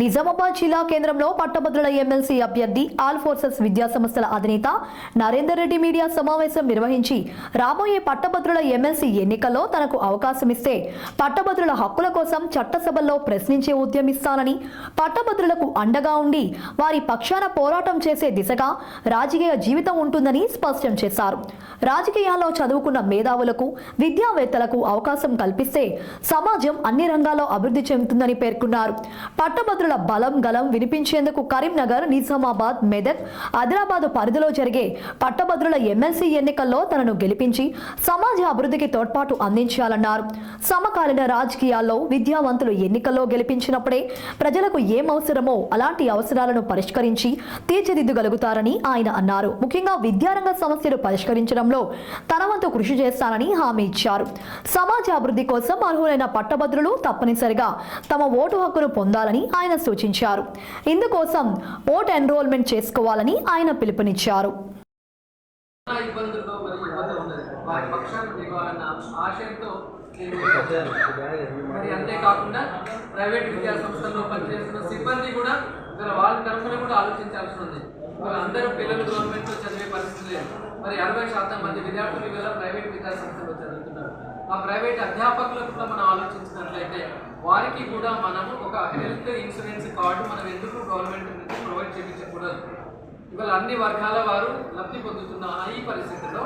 నిజామాబాద్ జిల్లా కేంద్రంలో పట్టభద్రుల ఎమ్మెల్సీ అభ్యర్థి ఆల్ ఫోర్సెస్ విద్యా సంస్థల అధినేత నరేందర్ రెడ్డి మీడియా సమావేశం నిర్వహించి రాబోయే పట్టభద్రుల ఎమ్మెల్సీ ఎన్నికల్లో తనకు అవకాశం ఇస్తే పట్టభద్రుల హక్కుల కోసం చట్టసభల్లో ప్రశ్నించే ఉద్యమిస్తానని, పట్టభద్రులకు అండగా ఉండి వారి పక్షాన పోరాటం చేసే దిశగా రాజకీయ జీవితం ఉంటుందని స్పష్టం చేశారు. రాజకీయాల్లో చదువుకున్న మేధావులకు, విద్యావేత్తలకు అవకాశం కల్పిస్తే సమాజం అన్ని రంగాల్లో అభివృద్ధి చెందుతుందని పేర్కొన్నారు. పట్టభద్రుల బలం గలం వినిపించేందుకు కరీంనగర్, నిజామాబాద్, మెదక్, ఆదిలాబాద్ పరిధిలో జరిగే పట్టభద్రుల ఎమ్మెల్సీ ఎన్నికల్లో తనను గెలిపించి సమాజ అభివృద్ధికి తోడ్పాటు అందించాలన్నారు. సమకాలీన రాజకీయాల్లో విద్యావంతులు ఎన్నికల్లో గెలిపించినప్పుడే ప్రజలకు ఏం అవసరమో అలాంటి అవసరాలను పరిష్కరించి తీర్చిదిద్దగలుగుతారని ఆయన అన్నారు. ముఖ్యంగా విద్యారంగ సమస్యలు పరిష్కరించడంలో తన వంతు కృషి చేస్తానని హామీ ఇచ్చారు. సమాజ అభివృద్ధి కోసం అర్హులైన పట్టభద్రులు తప్పనిసరిగా తమ ఓటు హక్కును పొందాలని ఆయన సూచించారు. ఇందుకోసం ఓట్ ఎన్రోల్మెంట్ చేసుకోవాలని ఆయన పిలుపునిచ్చారు. అంతేకాకుండా ప్రైవేట్ విద్యా సంస్థల్లో పనిచేస్తున్న సిబ్బంది కూడా వాళ్ళ తరఫున కూడా ఆలోచించాల్సి ఉంది. వాళ్ళందరూ పిల్లలు గవర్నమెంట్ లో చదివే పరిస్థితి లేదు. మరి 60% మంది విద్యార్థులు ఇవాళ ప్రైవేట్ విద్యా సంస్థల్లో చదువుతున్నారు. ఆ ప్రైవేట్ అధ్యాపకులకు కూడా మనం ఆలోచించినట్లయితే వారికి కూడా మనము ఒక హెల్త్ ఇన్సూరెన్స్ కార్డు మనం ఎందుకు గవర్నమెంట్ నుంచి ప్రొవైడ్ చేయించకూడదు? ఇవాళ అన్ని వర్గాల వారు లబ్ధి పొందుతున్న ఈ పరిస్థితుల్లో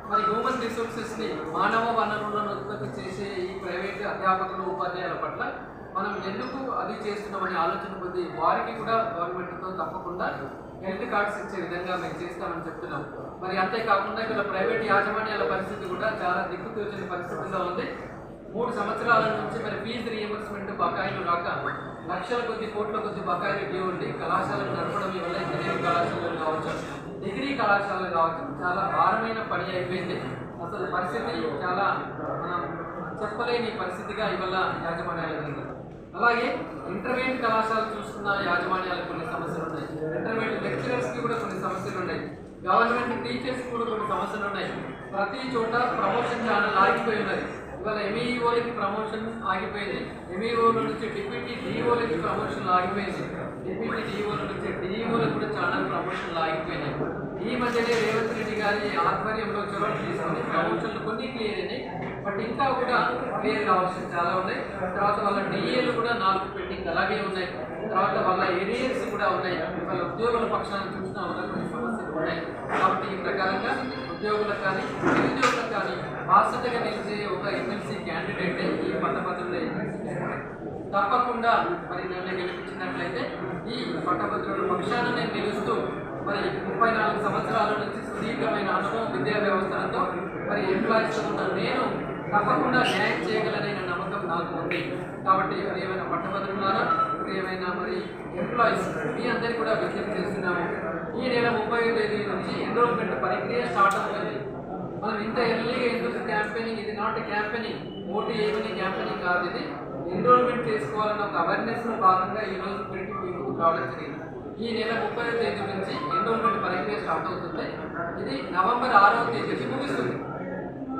మరి హ్యూమన్ రిసోర్సెస్ని, మానవ వనరులను ఉత్పత్తి చేసే ఈ ప్రైవేట్ అధ్యాపకులు, ఉపాధ్యాయుల పట్ల మనం ఎందుకు అది చేస్తున్నామని ఆలోచన కొద్ది వారికి కూడా గవర్నమెంట్తో తప్పకుండా హెల్త్ కార్డ్స్ ఇచ్చే విధంగా మేము చేస్తామని చెప్తున్నాం. మరి అంతేకాకుండా ఇక్కడ ప్రైవేట్ యాజమాన్యాల పరిస్థితి కూడా చాలా దిక్కుతోచని పరిస్థితుల్లో ఉంది. 3 సంవత్సరాల నుంచి మరి ఫీజు రీఎంబర్స్మెంట్ బకాయిలు రాక లక్షల కొద్ది, కోట్ల కొద్ది బకాయిలు డ్యూ ఉండి కళాశాలను నడపడం వల్ల ఇంజనీరింగ్ కళాశాలలు కావచ్చు, డిగ్రీ కళాశాలలు కావచ్చు చాలా భారమైన పని అయిపోయింది. అసలు పరిస్థితి చాలా మనం చెప్పలేని పరిస్థితిగా ఇవాళ యాజమాన్యాలు ఉంది. అలాగే ఇంటర్మీడియట్ కళాశాలలు చూస్తున్న యాజమాన్యాలకు కొన్ని సమస్యలు ఉన్నాయి. ఇంటర్మీడియట్ లెక్చరర్స్కి కూడా కొన్ని సమస్యలు ఉన్నాయి. గవర్నమెంట్ టీచర్స్కి కూడా కొన్ని సమస్యలు ఉన్నాయి. ప్రతి చోట ప్రమోషన్ ఛానల్ ఆగిపోయి ఉన్నది. ఇవాళ ఎంఈఓలకి ప్రమోషన్ ఆగిపోయింది. ఎంఈఓల నుంచి డిప్యూటీ డిఈఓలకి ప్రమోషన్లు ఆగిపోయింది. డిప్యూటీ డిఈఓల నుంచి డిఈఓలకు కూడా ఛానల్ ప్రమోషన్లు ఆగిపోయినాయి. ఈ మధ్యనే రేవంత్ రెడ్డి గారి ఆధ్వర్యంలో చొరవ తీసుకుని ప్రమోషన్లు కొన్ని క్లియర్ అయినాయి. బట్ ఇంకా కూడా క్లియర్ కావాల్సిన చాలా ఉన్నాయి. తర్వాత వాళ్ళ డిఏలు కూడా 4 పెండింగ్ అలాగే ఉన్నాయి. తర్వాత వాళ్ళ ఏరియాస్ కూడా ఉన్నాయి. వాళ్ళ ఉద్యోగుల పక్షాన్ని చూసినా వల్ల కొన్ని సమస్యలు ఉన్నాయి. కాబట్టి ఈ ప్రకారంగా ఉద్యోగులకు కానీ, నిరుద్యోగులకు కానీ బాధ్యతగా నిలిచే ఒక ఎమ్మెల్సీ క్యాండిడేట్ ఈ పట్టభద్రుల ఎమ్మెల్సీ క్యాండిడేట్ తప్పకుండా మరి నన్ను గెలిపించినట్లయితే ఈ పట్టభద్రుల పక్షాన నేను నిలుస్తూ మరి 34 సంవత్సరాల నుంచి సుదీర్ఘమైన అనుభవం విద్యా వ్యవస్థలతో మరి ఎంప్లాయీస్ ఉన్న నేను తప్పకుండా న్యాయం చేయగలనే నమ్మకం నాకు ఉంది. కాబట్టి ఏమైనా పట్టభద్రులారా, ఏమైనా మరి ఎంప్లాయీస్ మీ అందరికీ కూడా విజ్ఞప్తి చేస్తున్నాము. ఈ నెల 30వ తేదీ నుంచి ఎన్రోల్మెంట్ ప్రక్రియ స్టార్ట్ అవుతుంది. మనం ఇంత ఎర్లీగా ఎందుకు క్యాంపెయినింగ్? ఇది నాట్ క్యాంపెయినింగ్, ఓటు ఏమని క్యాంపెయినింగ్ కాదు. ఇది ఎన్రోల్మెంట్ చేసుకోవాలన్న ఒక అవేర్నెస్లో భాగంగా ఈరోజు ప్రింటింగ్ మీకు రావడం జరిగింది. ఈ నెల 30వ తేదీ నుంచి ఎన్రోల్మెంట్ ప్రక్రియ స్టార్ట్ అవుతుంది. ఇది నవంబర్ 6వ తేదీకి ముగుస్తుంది.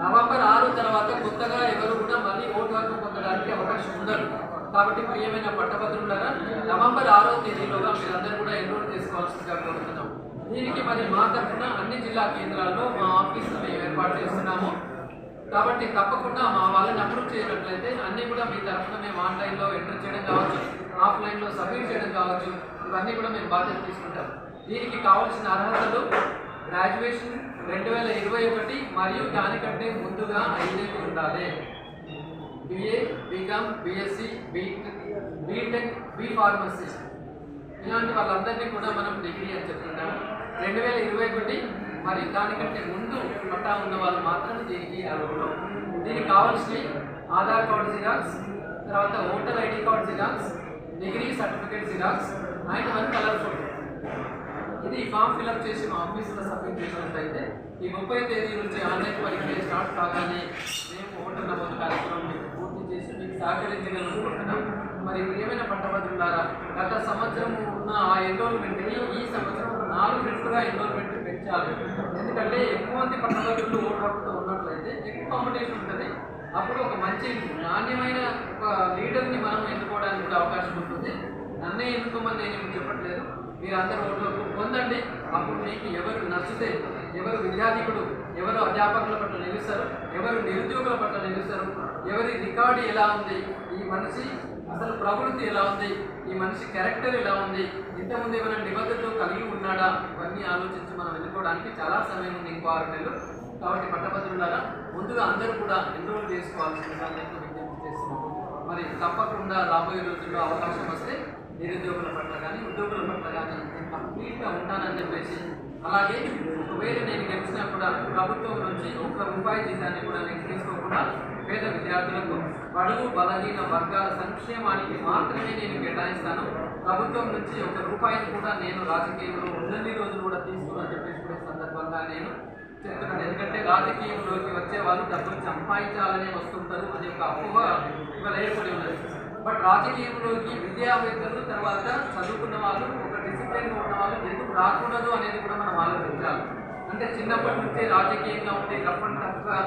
నవంబర్ 6 తర్వాత కొత్తగా ఎవరు కూడా మళ్ళీ ఓటు హక్కు పొందడానికి అవకాశం ఉండదు. కాబట్టి ప్రియమైన పట్టభద్రులారా, నవంబర్ 6వ తేదీలోగా మీరందరూ కూడా ఎన్రోల్ చేసుకోవాల్సిందిగా కోరుతున్నాం. దీనికి మరి మా తరఫున అన్ని జిల్లా కేంద్రాల్లో మా ఆఫీసులు మేము ఏర్పాటు చేస్తున్నాము. కాబట్టి తప్పకుండా మా వాళ్ళని అప్రూవ్ చేయనట్లయితే అన్నీ కూడా మీ తరఫున మేము ఆన్లైన్లో ఎంటర్ చేయడం కావచ్చు, ఆఫ్లైన్లో సబ్మిట్ చేయడం కావచ్చు, ఇవన్నీ కూడా మేము బాధ్యత తీసుకుంటాం. దీనికి కావాల్సిన అర్హతలు గ్రాడ్యుయేషన్ 2021 మరియు దానికంటే ముందుగా 5 ఉండాలి. BA, BCom, BSc, BTech, B.Pharmacy ఇలాంటి వాళ్ళందరినీ కూడా మనం డిగ్రీ అని చెప్తున్నాము. 2021 మరియు దానికంటే ముందు పట్టా ఉన్న వాళ్ళు మాత్రం దీనికి అర్హులు. దీనికి కావాల్సినవి ఆధార్ కార్డు జిరాక్స్, తర్వాత voter ID card xerox, degree certificate xerox and 1 colour photo. ఇది ఫామ్ ఫిల్అప్ చేసి మా ఆఫీసులో సబ్మిట్ చేసినట్లయితే ఈ 30వ తేదీ నుంచి ఆన్లైన్ ప్రక్రియ స్టార్ట్ కాగానే మేము ఓటర్ నమోదు కార్యక్రమం మీకు పూర్తి చేసి మీకు సహకరించగలనుకుంటున్నాం. మరి ఏమైనా పట్టభద్రులారా, గత సంవత్సరం ఉన్న ఆ ఎన్రోల్మెంట్ని ఈ సంవత్సరం 4 రెట్లుగా ఎన్రోల్మెంట్ పెంచాలి. ఎందుకంటే ఎక్కువ మంది పట్టభద్రులు ఓటు హక్కుతో ఉన్నట్లయితే ఎక్కువ కాంపిటీషన్ ఉంటుంది. అప్పుడు ఒక మంచి నాణ్యమైన ఒక లీడర్ని మనం ఎన్నుకోవడానికి కూడా అవకాశం ఉంటుంది. నన్నే ఎన్నుకోమని నేను ఇప్పుడు చెప్పట్లేదు. మీరందరూ ఓట్లు పొందండి. అప్పుడు మీకు ఎవరు నచ్చితే, ఎవరు విద్యార్థికుడు, ఎవరు అధ్యాపకుల పట్ల నిలుస్తారు, ఎవరు నిరుద్యోగుల పట్ల నిలుస్తారు, ఎవరి రికార్డు ఎలా ఉంది, ఈ మనిషి అసలు ప్రవృత్తి ఎలా ఉంది, ఈ మనిషి క్యారెక్టర్ ఎలా ఉంది, ఇంతకుముందు ఏమైనా నిబద్ధతతో కలిగి ఉన్నాడా, ఇవన్నీ ఆలోచించి మనం ఎన్నుకోవడానికి చాలా సమయం ఉంది, ఇంకో 6 నెలలు. కాబట్టి పట్టభద్రులారా ముందుగా అందరూ కూడా ఎన్రోల్ చేసుకోవాల్సిందిగా నేను విజ్ఞప్తి చేస్తున్నాను. మరి తప్పకుండా రాబోయే రోజుల్లో అవకాశం వస్తే నిరుద్యోగుల పట్ల కానీ ఉద్యోగుల పట్ల కానీ నేను కంప్లీట్గా ఉంటానని చెప్పేసి, అలాగే ఒకవేళ నేను గెలిచినా కూడా ప్రభుత్వం నుంచి ₹1 జీతాన్ని కూడా నేను తీసుకోకుండా పేద విద్యార్థులకు, బడుగు బలహీన వర్గాల సంక్షేమానికి మాత్రమే నేను కేటాయిస్తాను. ప్రభుత్వం నుంచి ₹1 కూడా నేను రాజకీయంలో ఉన్నన్ని రోజులు కూడా తీసుకోవాలని చెప్పేసి కూడా సందర్భంగా నేను చెప్తున్నాను. ఎందుకంటే రాజకీయంలోకి వచ్చే వాళ్ళు డబ్బులు సంపాదించాలనే వస్తుంటారు అనే ఒక అపోహ ఇవాళ ఏర్పడి ఉన్నది. బట్ రాజకీయంలోకి విద్యావేత్తలు, తర్వాత చదువుకున్న వాళ్ళు, ఒక డిసిప్లిన్గా ఉన్న వాళ్ళు ఎందుకు రాకూడదు అనేది కూడా మనం ఆలోచించాలి. అంటే చిన్నప్పటి నుంచే రాజకీయంగా ఉంటే రఫ్ అండ్ టఫ్గా